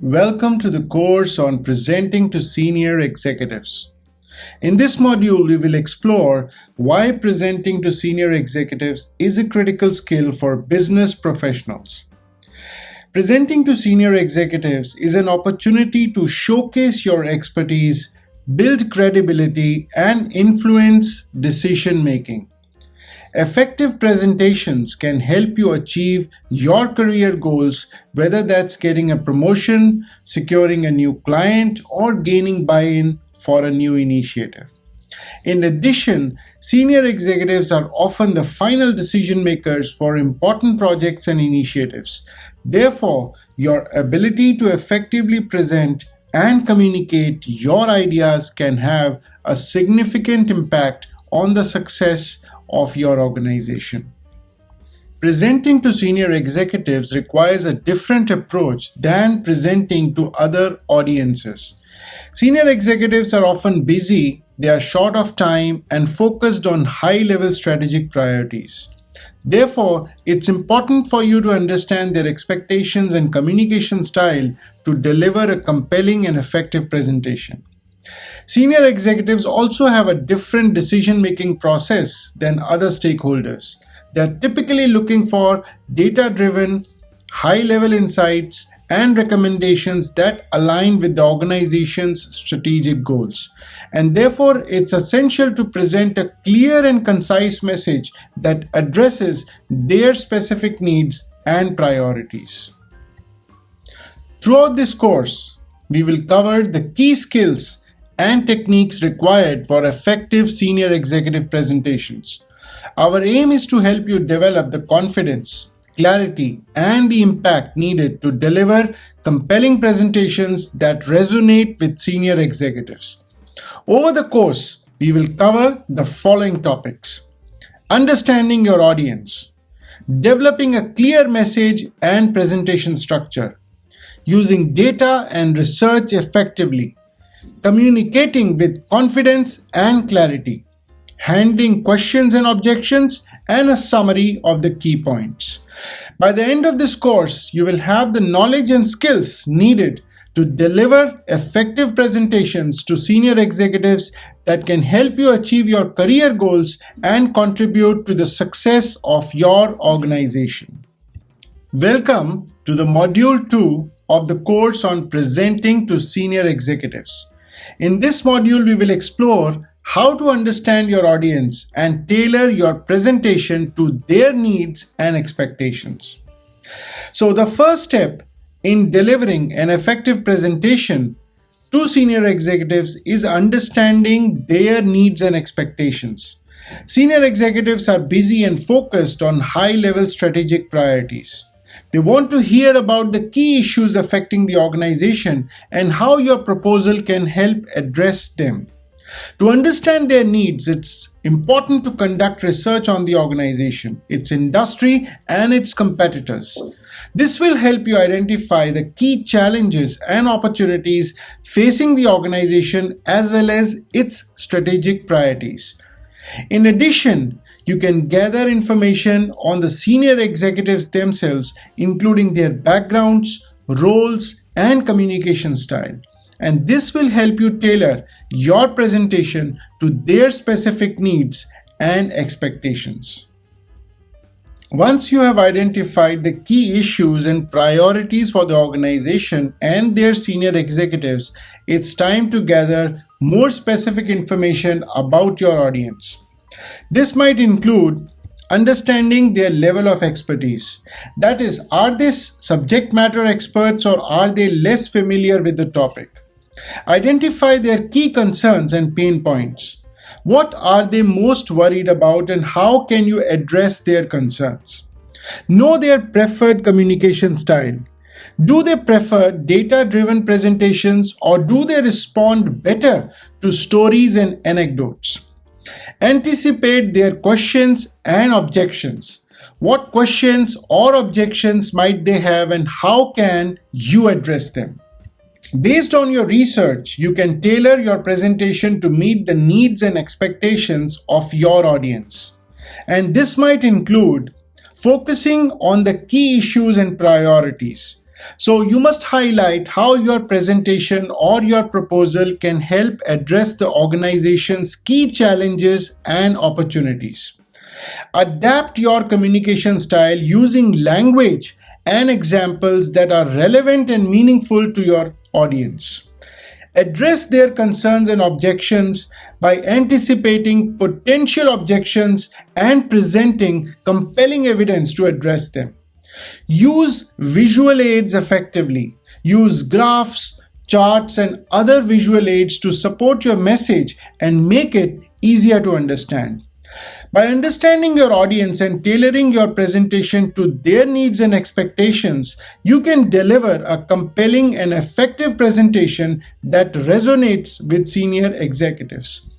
Welcome to the course on presenting to senior executives. In this module, we will explore why presenting to senior executives is a critical skill for business professionals. Presenting to senior executives is an opportunity to showcase your expertise, build credibility, and influence decision making. Effective presentations can help you achieve your career goals, whether that's getting a promotion, securing a new client, or gaining buy-in for a new initiative. In addition, senior executives are often the final decision makers for important projects and initiatives. Therefore, your ability to effectively present and communicate your ideas can have a significant impact on the success of your organization. Presenting to senior executives requires a different approach than presenting to other audiences. Senior executives are often busy, they are short of time, and focused on high-level strategic priorities. Therefore, it's important for you to understand their expectations and communication style to deliver a compelling and effective presentation. Senior executives also have a different decision-making process than other stakeholders. They're typically looking for data-driven, high-level insights and recommendations that align with the organization's strategic goals. And therefore, it's essential to present a clear and concise message that addresses their specific needs and priorities. Throughout this course, we will cover the key skills and techniques required for effective senior executive presentations. Our aim is to help you develop the confidence, clarity, and the impact needed to deliver compelling presentations that resonate with senior executives. Over the course, we will cover the following topics: understanding your audience, developing a clear message and presentation structure, using data and research effectively, communicating with confidence and clarity, handling questions and objections, and a summary of the key points. By the end of this course, you will have the knowledge and skills needed to deliver effective presentations to senior executives that can help you achieve your career goals and contribute to the success of your organization. Welcome to the Module 2 of the course on presenting to senior executives. In this module, we will explore how to understand your audience and tailor your presentation to their needs and expectations. So the first step in delivering an effective presentation to senior executives is understanding their needs and expectations. Senior executives are busy and focused on high-level strategic priorities. They want to hear about the key issues affecting the organization and how your proposal can help address them. To understand their needs, it's important to conduct research on the organization, its industry, and its competitors. This will help you identify the key challenges and opportunities facing the organization as well as its strategic priorities. In addition, you can gather information on the senior executives themselves, including their backgrounds, roles, and communication style. And this will help you tailor your presentation to their specific needs and expectations. Once you have identified the key issues and priorities for the organization and their senior executives, it's time to gather more specific information about your audience. This might include understanding their level of expertise. That is, are they subject matter experts or are they less familiar with the topic? Identify their key concerns and pain points. What are they most worried about and how can you address their concerns? Know their preferred communication style. Do they prefer data-driven presentations or do they respond better to stories and anecdotes? Anticipate their questions and objections. What questions or objections might they have and how can you address them? Based on your research, you can tailor your presentation to meet the needs and expectations of your audience. And this might include focusing on the key issues and priorities. So you must highlight how your presentation or your proposal can help address the organization's key challenges and opportunities. Adapt your communication style using language and examples that are relevant and meaningful to your audience. Address their concerns and objections by anticipating potential objections and presenting compelling evidence to address them. Use visual aids effectively. Use graphs, charts, and other visual aids to support your message and make it easier to understand. By understanding your audience and tailoring your presentation to their needs and expectations, you can deliver a compelling and effective presentation that resonates with senior executives.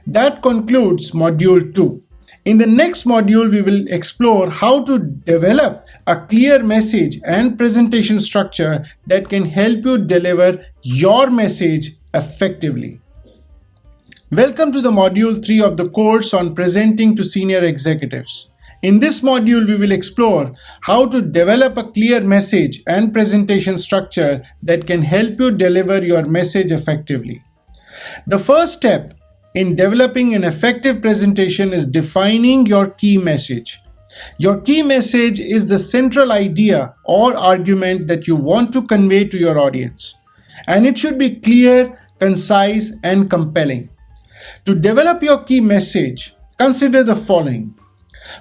That concludes Module 2. In the next module, we will explore how to develop a clear message and presentation structure that can help you deliver your message effectively. Welcome to the Module 3 of the course on presenting to senior executives. In this module, we will explore how to develop a clear message and presentation structure that can help you deliver your message effectively. The first step in developing an effective presentation is defining your key message. Your key message is the central idea or argument that you want to convey to your audience, and it should be clear, concise, and compelling. To develop your key message, consider the following.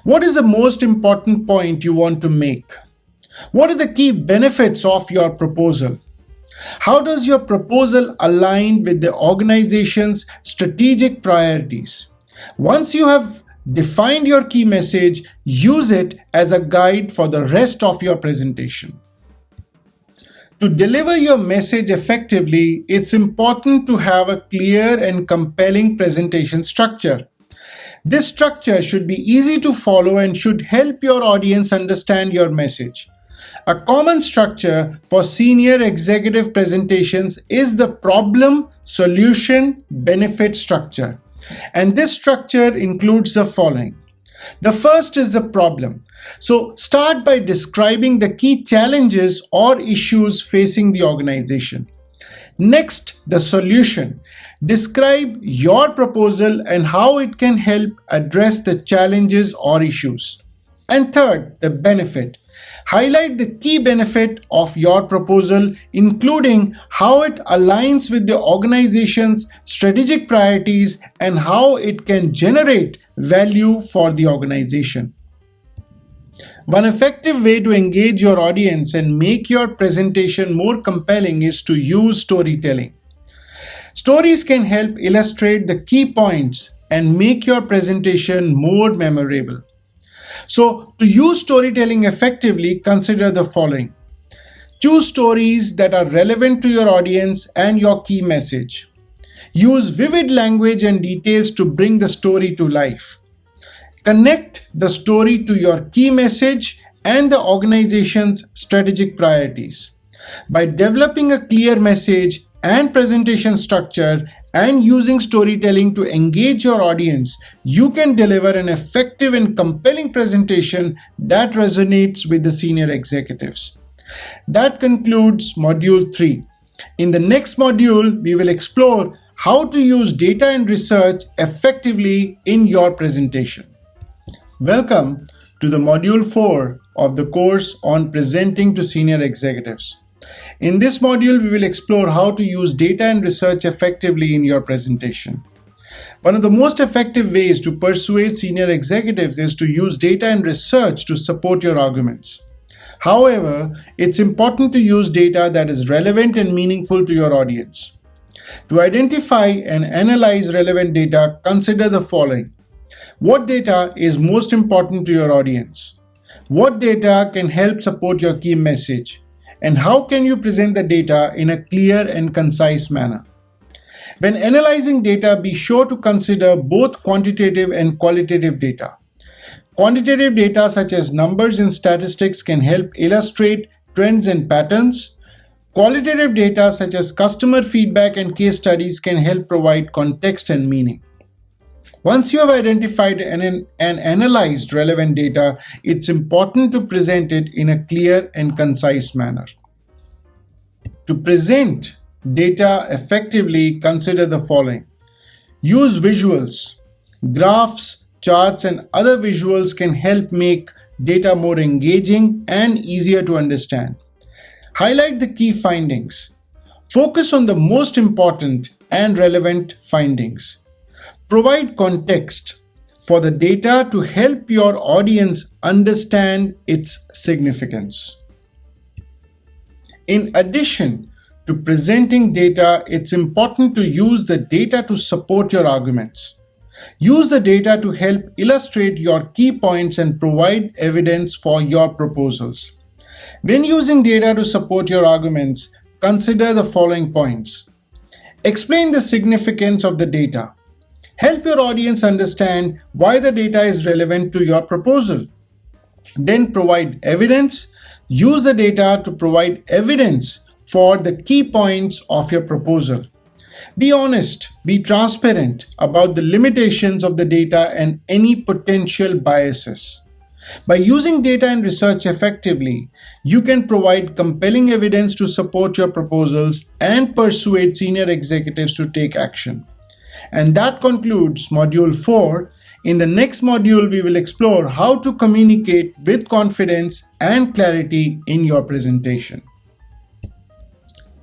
What is the most important point you want to make? What are the key benefits of your proposal? How does your proposal align with the organization's strategic priorities? Once you have defined your key message, use it as a guide for the rest of your presentation. To deliver your message effectively, it's important to have a clear and compelling presentation structure. This structure should be easy to follow and should help your audience understand your message. A common structure for senior executive presentations is the problem, solution, benefit structure. And this structure includes the following. The first is the problem. So start by describing the key challenges or issues facing the organization. Next, the solution. Describe your proposal and how it can help address the challenges or issues. And third, the benefit. Highlight the key benefit of your proposal, including how it aligns with the organization's strategic priorities and how it can generate value for the organization. One effective way to engage your audience and make your presentation more compelling is to use storytelling. Stories can help illustrate the key points and make your presentation more memorable. So, to use storytelling effectively, consider the following. Choose stories that are relevant to your audience and your key message. Use vivid language and details to bring the story to life. Connect the story to your key message and the organization's strategic priorities. By developing a clear message and presentation structure and using storytelling to engage your audience, you can deliver an effective and compelling presentation that resonates with the senior executives. That concludes Module 3. In the next module, we will explore how to use data and research effectively in your presentation. Welcome to the Module 4 of the course on presenting to senior executives. In this module, we will explore how to use data and research effectively in your presentation. One of the most effective ways to persuade senior executives is to use data and research to support your arguments. However, it's important to use data that is relevant and meaningful to your audience. To identify and analyze relevant data, consider the following. What data is most important to your audience? What data can help support your key message? And how can you present the data in a clear and concise manner? When analyzing data, be sure to consider both quantitative and qualitative data. Quantitative data such as numbers and statistics can help illustrate trends and patterns. Qualitative data such as customer feedback and case studies can help provide context and meaning. Once you have identified and analyzed relevant data, it's important to present it in a clear and concise manner. To present data effectively, consider the following. Use visuals. Graphs, charts, and other visuals can help make data more engaging and easier to understand. Highlight the key findings. Focus on the most important and relevant findings. Provide context for the data to help your audience understand its significance. In addition to presenting data, it's important to use the data to support your arguments. Use the data to help illustrate your key points and provide evidence for your proposals. When using data to support your arguments, consider the following points. Explain the significance of the data. Help your audience understand why the data is relevant to your proposal. Then provide evidence. Use the data to provide evidence for the key points of your proposal. Be honest, be transparent about the limitations of the data and any potential biases. By using data and research effectively, you can provide compelling evidence to support your proposals and persuade senior executives to take action. And that concludes Module 4. In the next module, we will explore how to communicate with confidence and clarity in your presentation.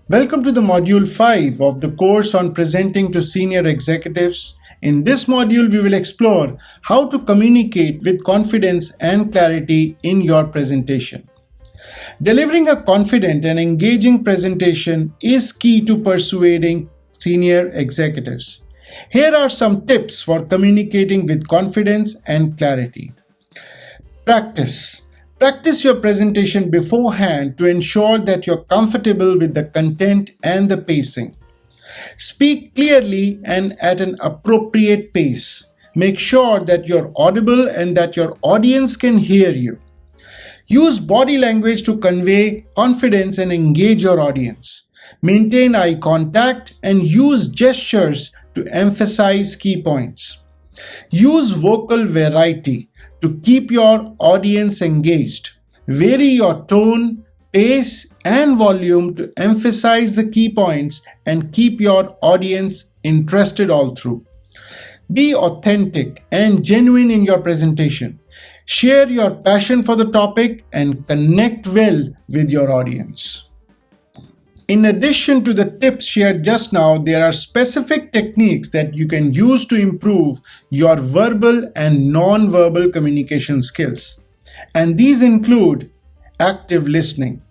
Welcome to the Module 5 of the course on presenting to senior executives. In this module, we will explore how to communicate with confidence and clarity in your presentation. Delivering a confident and engaging presentation is key to persuading senior executives. Here are some tips for communicating with confidence and clarity. Practice. Practice your presentation beforehand to ensure that you're comfortable with the content and the pacing. Speak clearly and at an appropriate pace. Make sure that you're audible and that your audience can hear you. Use body language to convey confidence and engage your audience. Maintain eye contact and use gestures to emphasize key points. Use vocal variety to keep your audience engaged. Vary your tone, pace, and volume to emphasize the key points and keep your audience interested all through. Be authentic and genuine in your presentation. Share your passion for the topic and connect well with your audience. In addition to the tips shared just now, there are specific techniques that you can use to improve your verbal and non-verbal communication skills. And these include active listening.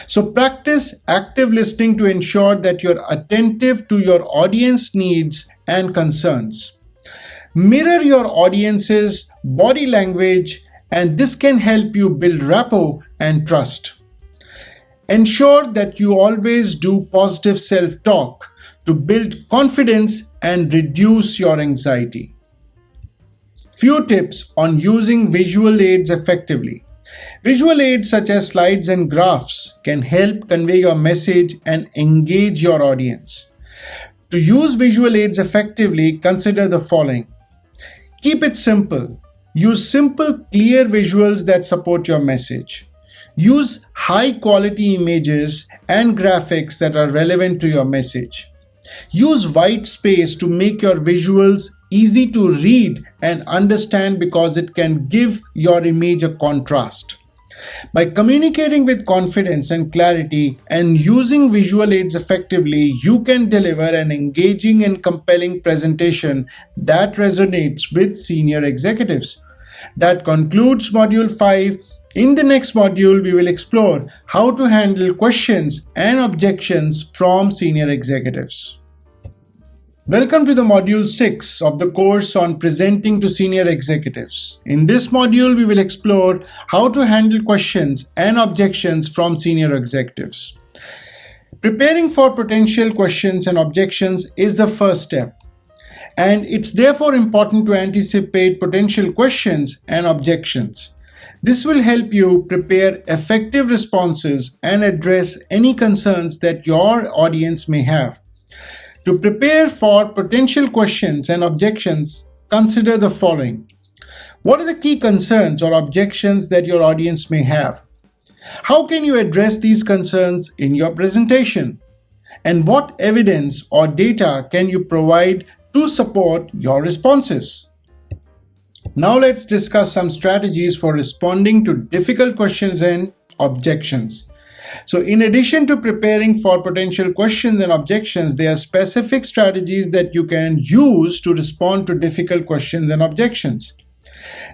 So practice active listening to ensure that you're attentive to your audience needs and concerns. Mirror your audience's body language, and this can help you build rapport and trust. Ensure that you always do positive self-talk to build confidence and reduce your anxiety. Few tips on using visual aids effectively. Visual aids such as slides and graphs can help convey your message and engage your audience. To use visual aids effectively, consider the following. Keep it simple. Use simple, clear visuals that support your message. Use high-quality images and graphics that are relevant to your message. Use white space to make your visuals easy to read and understand because it can give your image a contrast. By communicating with confidence and clarity and using visual aids effectively, you can deliver an engaging and compelling presentation that resonates with senior executives. That concludes Module 5. In the next module, we will explore how to handle questions and objections from senior executives. Welcome to the Module 6 of the course on presenting to senior executives. In this module, we will explore how to handle questions and objections from senior executives. Preparing for potential questions and objections is the first step, and it's therefore important to anticipate potential questions and objections. This will help you prepare effective responses and address any concerns that your audience may have. To prepare for potential questions and objections, consider the following. What are the key concerns or objections that your audience may have? How can you address these concerns in your presentation? And what evidence or data can you provide to support your responses? Now let's discuss some strategies for responding to difficult questions and objections. So in addition to preparing for potential questions and objections, there are specific strategies that you can use to respond to difficult questions and objections.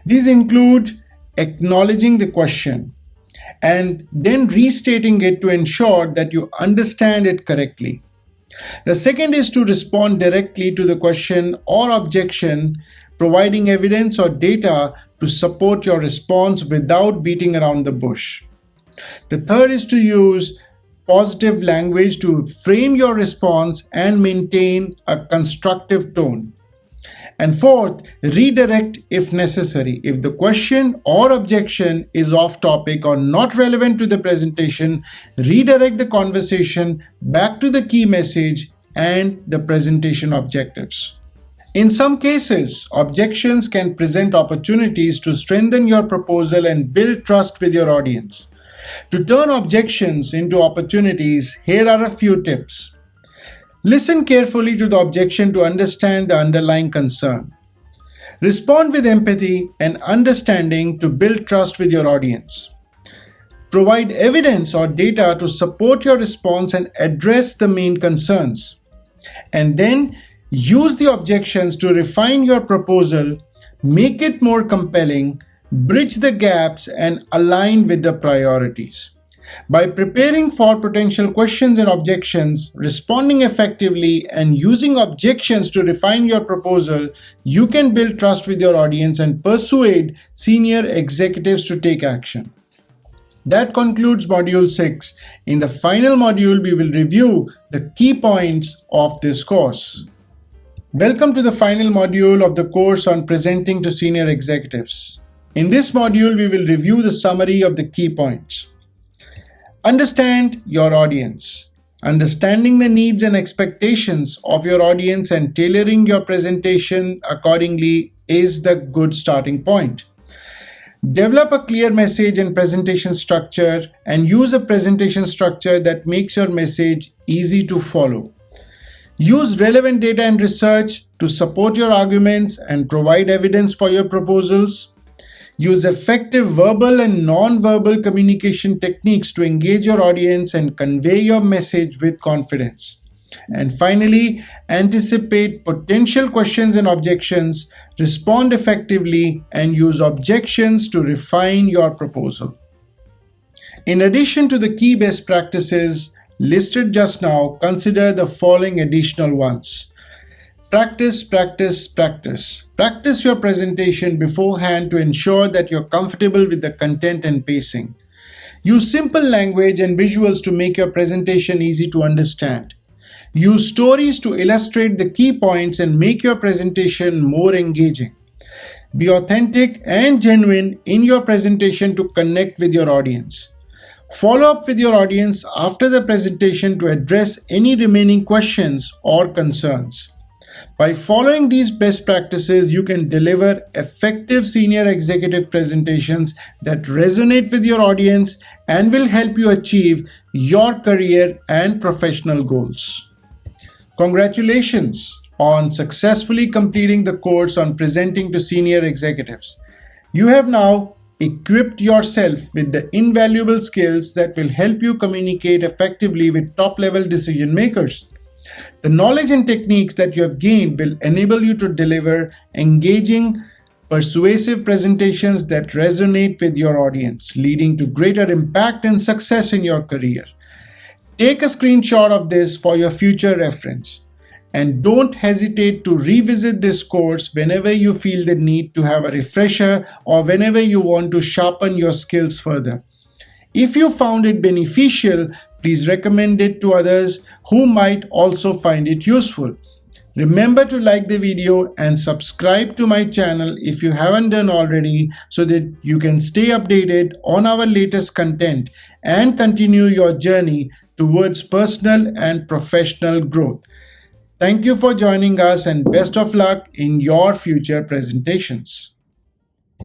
These include acknowledging the question and then restating it to ensure that you understand it correctly. The second is to respond directly to the question or objection, providing evidence or data to support your response without beating around the bush. The third is to use positive language to frame your response and maintain a constructive tone. And fourth, redirect if necessary. If the question or objection is off topic or not relevant to the presentation, redirect the conversation back to the key message and the presentation objectives. In some cases, objections can present opportunities to strengthen your proposal and build trust with your audience. To turn objections into opportunities, here are a few tips. Listen carefully to the objection to understand the underlying concern. Respond with empathy and understanding to build trust with your audience. Provide evidence or data to support your response and address the main concerns. And then use the objections to refine your proposal, make it more compelling, bridge the gaps, and align with the priorities. By preparing for potential questions and objections, responding effectively, and using objections to refine your proposal, you can build trust with your audience and persuade senior executives to take action. That concludes Module 6. In the final module, we will review the key points of this course. Welcome to the final module of the course on presenting to senior executives. In this module, we will review the summary of the key points. Understand your audience. Understanding the needs and expectations of your audience and tailoring your presentation accordingly is the good starting point. Develop a clear message and presentation structure and use a presentation structure that makes your message easy to follow. Use relevant data and research to support your arguments and provide evidence for your proposals. Use effective verbal and non-verbal communication techniques to engage your audience and convey your message with confidence. And finally, anticipate potential questions and objections, respond effectively, and use objections to refine your proposal. In addition to the key best practices listed just now, consider the following additional ones. Practice, practice, practice. Practice your presentation beforehand to ensure that you're comfortable with the content and pacing. Use simple language and visuals to make your presentation easy to understand. Use stories to illustrate the key points and make your presentation more engaging. Be authentic and genuine in your presentation to connect with your audience. Follow up with your audience after the presentation to address any remaining questions or concerns. By following these best practices, you can deliver effective senior executive presentations that resonate with your audience and will help you achieve your career and professional goals. Congratulations on successfully completing the course on presenting to senior executives. You have now equipped yourself with the invaluable skills that will help you communicate effectively with top-level decision makers. The knowledge and techniques that you have gained will enable you to deliver engaging, persuasive presentations that resonate with your audience, leading to greater impact and success in your career. Take a screenshot of this for your future reference. And don't hesitate to revisit this course whenever you feel the need to have a refresher or whenever you want to sharpen your skills further. If you found it beneficial, please recommend it to others who might also find it useful. Remember to like the video and subscribe to my channel if you haven't done already so that you can stay updated on our latest content and continue your journey towards personal and professional growth. Thank you for joining us and best of luck in your future presentations.